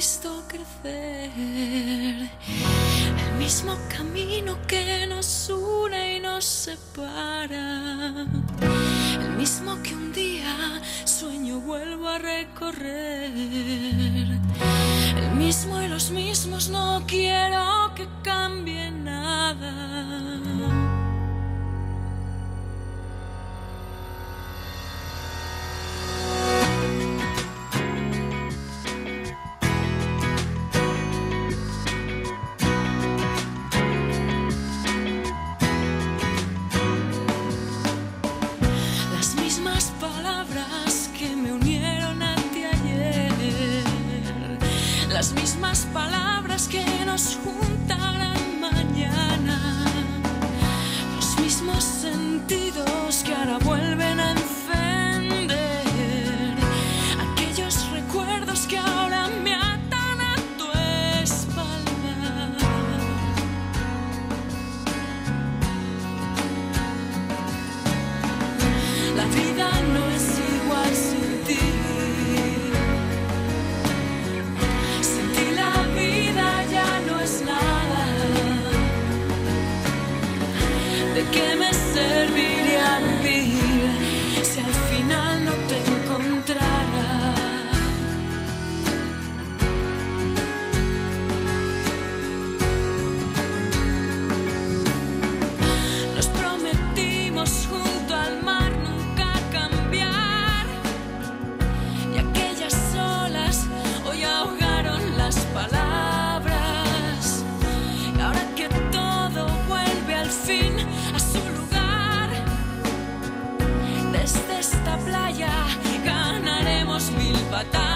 visto crecer, el mismo camino que nos une y nos separa, el mismo que un día sueño vuelvo a recorrer, el mismo y los mismos, no quiero que cambie nada. Las mismas palabras que nos juntarán mañana, los mismos sentidos que ahora vuelven a encender, aquellos recuerdos que ahora me atan a tu espalda. La vida no es igual sin ti. ¿De qué me serviría vivir si al final no te encontrara? Nos prometimos junto al mar nunca cambiar, y aquellas olas hoy ahogaron las palabras. Y ahora que todo vuelve al fin a su lugar, desde esta playa ganaremos 1000 batallas.